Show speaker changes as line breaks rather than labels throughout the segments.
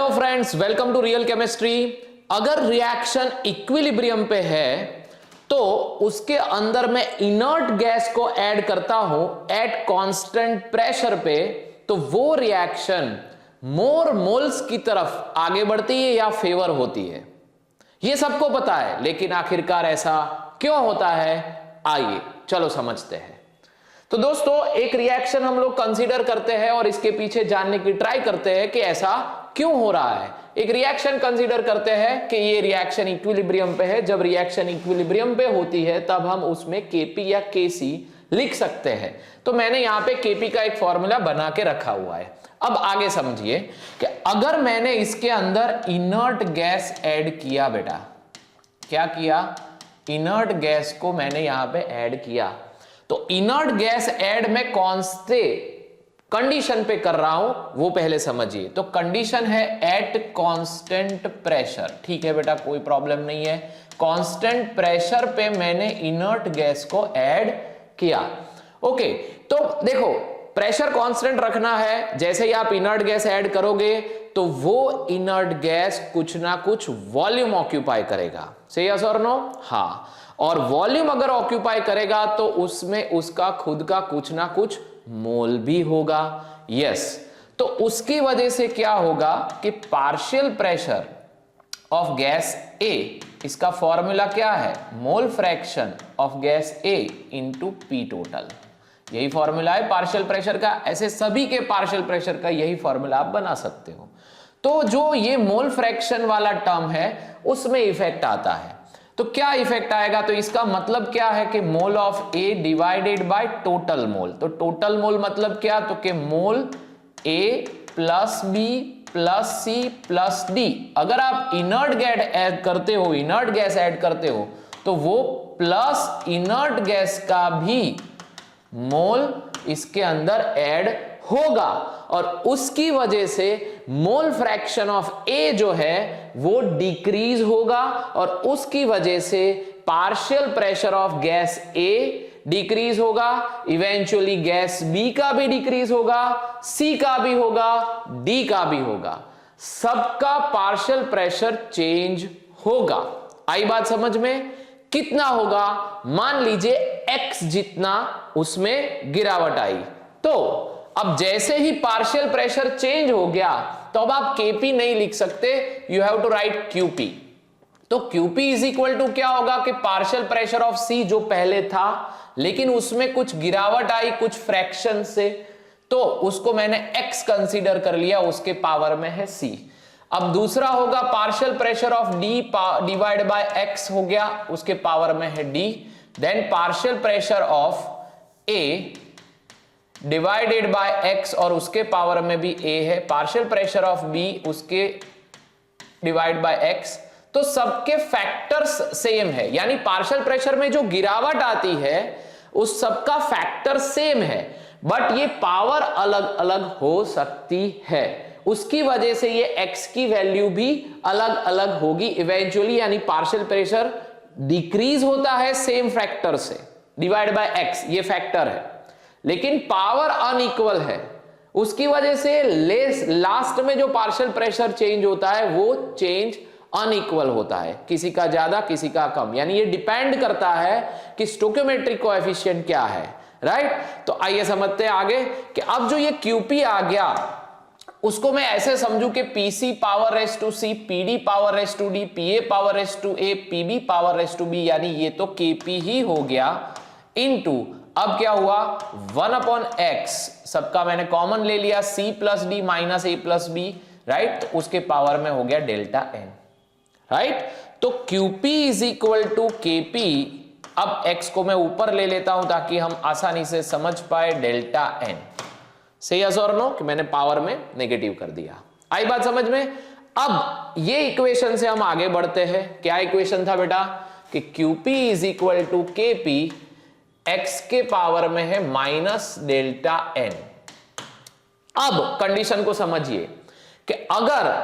Hello friends, welcome to real chemistry. अगर reaction equilibrium पे है तो उसके अंदर मैं इनर्ट गैस को ऐड करता हूं एट कांस्टेंट प्रेशर पे, तो वो रिएक्शन मोर मोल्स की तरफ आगे बढ़ती है या फेवर होती है। ये सबको पता है, लेकिन आखिरकार ऐसा क्यों होता है, आइए चलो समझते हैं। तो दोस्तों, एक रिएक्शन हम लोग कंसीडर करते हैं और इसके पीछे जानने की ट्राई करते हैं कि ऐसा क्यों हो रहा है। एक रिएक्शन कंसीडर करते हैं कि ये रिएक्शन इक्विलिब्रियम पे है। जब रिएक्शन इक्विलिब्रियम पे होती है तब हम उसमें Kp या Kc लिख सकते हैं। तो मैंने यहां पे Kp का एक फॉर्मूला बना के रखा हुआ है। अब आगे समझिए कि अगर मैंने इसके अंदर इनर्ट गैस ऐड किया, बेटा क्या किया, इनर्ट गैस को मैंने यहां पे ऐड किया, तो इनर्ट गैस ऐड मैं कौन से कंडीशन पे कर रहा हूं वो पहले समझिए। तो कंडीशन है एट कांस्टेंट प्रेशर। ठीक है बेटा, कोई प्रॉब्लम नहीं है। कांस्टेंट प्रेशर पे मैंने इनर्ट गैस को ऐड किया। ओके, तो देखो प्रेशर कांस्टेंट रखना है। जैसे ही आप इनर्ट गैस ऐड करोगे तो वो इनर्ट गैस कुछ ना कुछ वॉल्यूम ऑक्यूपाई करेगा। से यस और नो? हाँ, और वॉल्यूम अगर ऑक्यूपाई करेगा तो उसमें उसका खुद का कुछ ना कुछ मोल भी होगा। यस, तो उसकी वजह से क्या होगा कि पार्शियल प्रेशर ऑफ गैस ए, इसका फॉर्मूला क्या है, mole fraction of gas A into P total. यही फॉर्मूला है पार्शियल प्रेशर का। ऐसे सभी के पार्शियल प्रेशर का यही फॉर्मूला आप बना सकते हो। तो जो ये मोल फ्रैक्शन वाला टर्म है उसमें इफेक्ट आता है। तो क्या इफेक्ट आएगा, तो इसका मतलब क्या है कि mole of A divided by total mole. तो टोटल मोल मतलब क्या, तो कि mole A plus B plus C plus D. अगर आप इनर्ट गैस ऐड करते हो, इनर्ट गैस ऐड करते हो, तो वो प्लस इनर्ट गैस का भी मोल इसके अंदर ऐड होगा और उसकी वजह से मोल फ्रैक्शन ऑफ ए जो है वो डिक्रीज होगा और उसकी वजह से partial pressure of gas A decrease होगा। इवेंचुअली गैस बी का भी डिक्रीज होगा, सी का भी होगा, डी का भी होगा। सबका पार्शियल प्रेशर चेंज होगा। आई बात समझ में? कितना होगा, मान लीजिए x जितना उसमें गिरावट आई। तो अब जैसे ही पार्शियल प्रेशर चेंज हो गया तो अब आप Kp नहीं लिख सकते, you have to write Qp। तो Qp इज इक्वल टू क्या होगा कि पार्शियल प्रेशर ऑफ C जो पहले था लेकिन उसमें कुछ गिरावट आई कुछ फ्रैक्शन से, तो उसको मैंने x कंसीडर कर लिया, उसके पावर में है C। अब दूसरा होगा partial pressure of D divide by x हो गया, उसके पावर में है D। Then partial pressure of A divided by x और उसके पावर में भी a है। पार्शियल प्रेशर ऑफ b उसके डिवाइड बाय x। तो सबके फैक्टर्स सेम है, यानी पार्शियल प्रेशर में जो गिरावट आती है उस सबका फैक्टर सेम है, बट ये पावर अलग अलग हो सकती है। उसकी वजह से ये x की वैल्यू भी अलग अलग होगी इवेंचुअली, यानी पार्शियल प्रेशर डिक्रीज होता है सेम फैक्टर से, डिवाइड बाय x ये फैक्टर है, लेकिन पावर अनइक्वल है। उसकी वजह से लास्ट में जो पार्शियल प्रेशर चेंज होता है वो चेंज अनइक्वल होता है, किसी का ज्यादा किसी का कम, यानी ये डिपेंड करता है कि स्टोइकियोमेट्रिक कोएफिशिएंट क्या है। राइट, तो आइए समझते हैं आगे कि अब जो ये Qp आ गया उसको मैं ऐसे समझू कि Pc power raise to C, Pd power raise to D, Pa power raise to A, Pb power raise to B, यानी ये तो Kp ही हो गया इनटू, अब क्या हुआ 1/x, सबका मैंने कॉमन ले लिया, C plus D minus A plus B. Right, तो उसके पावर में हो गया डेल्टा n। राइट, तो Qp is equal to Kp। अब x को मैं ऊपर ले लेता हूं ताकि हम आसानी से समझ पाए, डेल्टा n। से यस और नो कि मैंने पावर में नेगेटिव कर दिया। आई बात समझ में? अब ये इक्वेशन से हम आगे बढ़ते हैं। क्या इक्वेशन था बेटा कि Qp is equal to Kp, x के पावर में है माइनस डेल्टा n। अब कंडीशन को समझिए कि अगर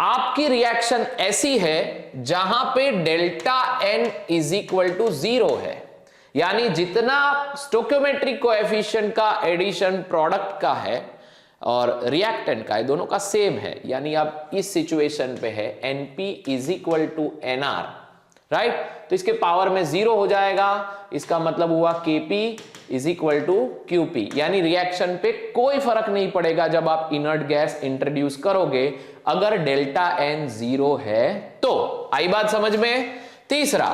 आपकी रिएक्शन ऐसी है जहां पे delta n is equal to 0 है, यानी जितना स्टोइकियोमेट्रिक कोएफिशिएंट का एडिशन प्रोडक्ट का है और रिएक्टेंट का, दोनों का सेम है, यानी अब इस सिचुएशन पे है NP is equal to NR, right. तो इसके पावर में 0 हो जाएगा, इसका मतलब हुआ Kp is equal to Qp, यानी रिएक्शन पे कोई फर्क नहीं पड़ेगा जब आप इनर्ट गैस इंट्रोड्यूस करोगे अगर डेल्टा N 0 है तो। आई बात समझ में। तीसरा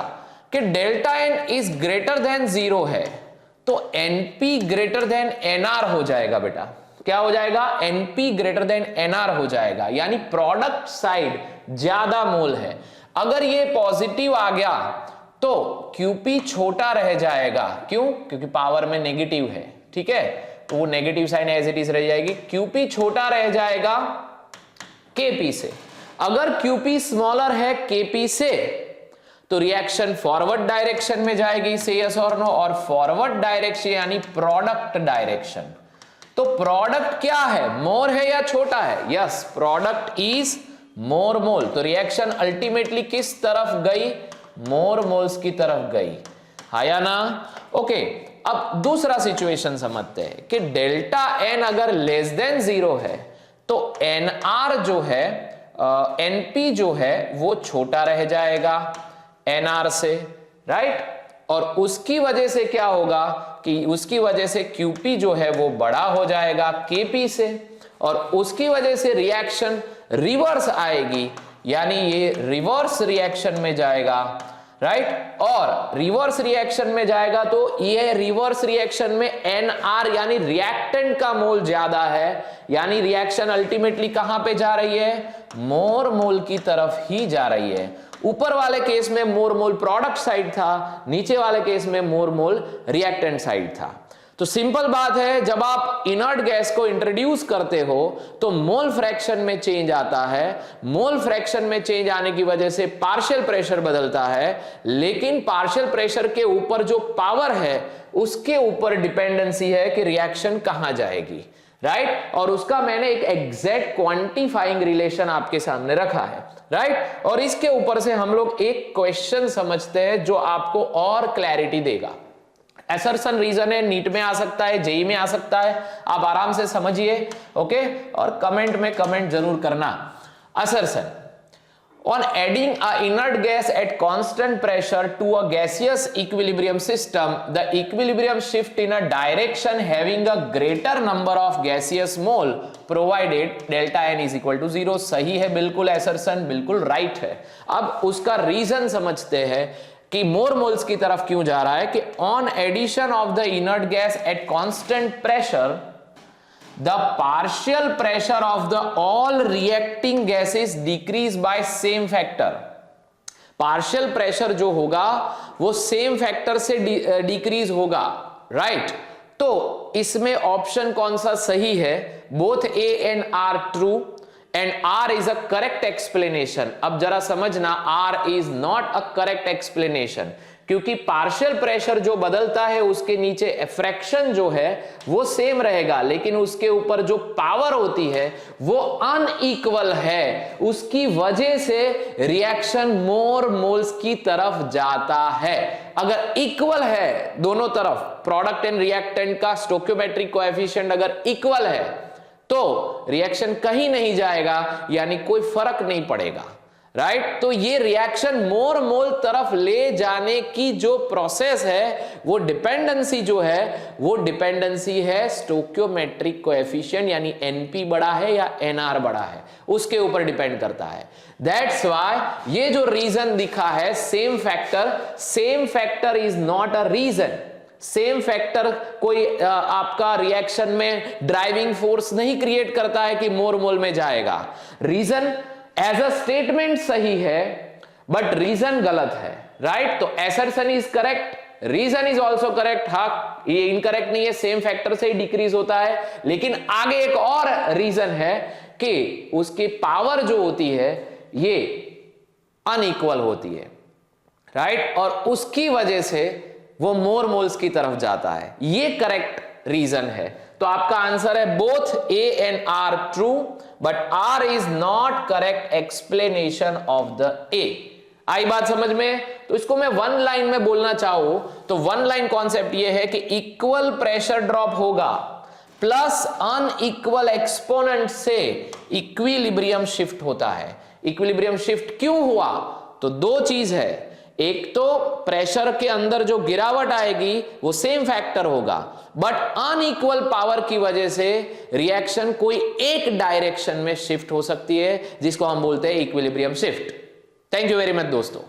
कि delta N is greater than 0 है तो NP ग्रेटर देन NR हो जाएगा बेटा। क्या हो जाएगा? NP ग्रेटर देन NR हो जाएगा, यानी प्रोडक्ट साइड ज्यादा मोल है। अगर ये पॉजिटिव आ गया तो Qp छोटा रह जाएगा। क्यों? क्योंकि पावर में नेगेटिव है, ठीक है, तो वो negative sign as it is रह जाएगी। Qp छोटा रह जाएगा Kp से। अगर Qp स्मॉलर है Kp से तो रिएक्शन फॉरवर्ड डायरेक्शन में जाएगी, से यस और नो, और फॉरवर्ड डायरेक्शन यानी प्रोडक्ट डायरेक्शन। तो प्रोडक्ट क्या है? मोर है या छोटा है? यस, प्रोडक्ट इज मोर मोल। तो रिएक्शन अल्टीमेटली किस तरफ गई? मोर मोल्स की तरफ गई, है या ना? ओके, अब दूसरा सिचुएशन समझते हैं कि डेल्टा N अगर लेस देन 0 है तो NR जो है, NP जो है वो छोटा रह जाएगा NR से, राइट। और उसकी वजह से क्या होगा कि उसकी वजह से Qp जो है वो बड़ा हो जाएगा Kp से, और उसकी वजह से रिएक्शन रिवर्स आएगी, यानी ये रिवर्स रिएक्शन में जाएगा, राइट। और रिवर्स रिएक्शन में जाएगा तो ये रिवर्स रिएक्शन में NR यानी रिएक्टेंट का मोल ज्यादा है, यानी रिएक्शन अल्टीमेटली कहां पे जा रही है? मोर मोल की तरफ ही जा रही है। ऊपर वाले केस में मोर मोल प्रोडक्ट साइड था, नीचे वाले केस में मोर मोल रिएक्टेंट साइड था। तो सिंपल बात है, जब आप इनर्ट गैस को इंट्रोड्यूस करते हो तो मोल फ्रैक्शन में चेंज आता है। मोल फ्रैक्शन में चेंज आने की वजह से पार्शियल प्रेशर बदलता है, लेकिन पार्शियल प्रेशर के ऊपर जो पावर है उसके ऊपर डिपेंडेंसी है कि रिएक्शन कहां जाएगी, राइट। और उसका मैंने एक एग्जैक्ट क्वांटिफाइंग रिलेशन आपके सामने रखा है, राइट। और इसके ऊपर से हम लोग एक क्वेश्चन समझते हैं जो आपको और क्लैरिटी देगा। असर्शन रीजन है, नीट में आ सकता है, जेई में आ सकता है, आप आराम से समझिए, ओके। और कमेंट में कमेंट जरूर करना। Assertion: on adding a inert gas at constant pressure to a gaseous equilibrium system, the equilibrium shift in a direction having a greater number of gaseous mole provided delta n is equal to 0। सही है, बिल्कुल assertion बिल्कुल right है। अब उसका reason समझते हैं कि मोर मोल्स की तरफ क्यों जा रहा है कि on addition of the inert gas at constant pressure, the partial pressure of the all reacting gases decrease by same factor। Partial pressure जो होगा वो सेम फैक्टर से डिक्रीज होगा, राइट। तो इसमें ऑप्शन कौन सा सही है? Both A and R true and R is a correct explanation। अब जरा समझना, R is not a correct explanation, क्योंकि पार्शियल प्रेशर जो बदलता है उसके नीचे फ्रैक्शन जो है वो सेम रहेगा, लेकिन उसके ऊपर जो पावर होती है वो अनइक्वल है। उसकी वजह से रिएक्शन मोर मोल्स की तरफ जाता है। अगर इक्वल है दोनों तरफ, प्रोडक्ट एंड रिएक्टेंट का स्टोइकियोमेट्रिक कोएफिशिएंट अगर इक्वल है तो रिएक्शन कहीं नहीं जाएगा, यानी कोई फर्क नहीं पड़ेगा, राइट। तो ये रिएक्शन मोर मोल तरफ ले जाने की जो प्रोसेस है वो डिपेंडेंसी जो है वो डिपेंडेंसी है स्टोइकियोमेट्रिक कोएफिशिएंट, यानी NP बड़ा है या NR बड़ा है, उसके ऊपर डिपेंड करता है। दैट्स व्हाई ये जो रीजन दिखा है same factor is not a reason. Same factor कोई आपका रिएक्शन में ड्राइविंग फोर्स नहीं क्रिएट करता है कि मोर मोल में जाएगा। रीजन एज अ स्टेटमेंट सही है बट रीजन गलत है, राइट। तो assertion is correct, reason is also correct. हाँ, ये इनकरेक्ट नहीं है, सेम फैक्टर से ही डिक्रीज होता है, लेकिन आगे एक और रीजन है कि उसकी पावर जो होती है ये अनइक्वल होती है, राइट। और उसकी वजह से वो मोर मोल्स की तरफ जाता है, ये करेक्ट रीजन है। तो आपका आंसर है both A and R true but R is not correct explanation of the A। आई बात समझ में? तो इसको मैं वन लाइन में बोलना चाहूं तो वन लाइन कॉन्सेप्ट ये है कि इक्वल प्रेशर ड्रॉप होगा प्लस अनइक्वल एक्सपोनेंट से इक्विलिब्रियम शिफ्ट होता है। इक्विलिब्रियम शिफ्ट क्यों हुआ? तो दो चीज है, एक तो प्रेशर के अंदर जो गिरावट आएगी वो सेम फैक्टर होगा, बट अनइक्वल पावर की वजह से रिएक्शन कोई एक डायरेक्शन में शिफ्ट हो सकती है, जिसको हम बोलते हैं equilibrium shift. Thank you very much दोस्तों।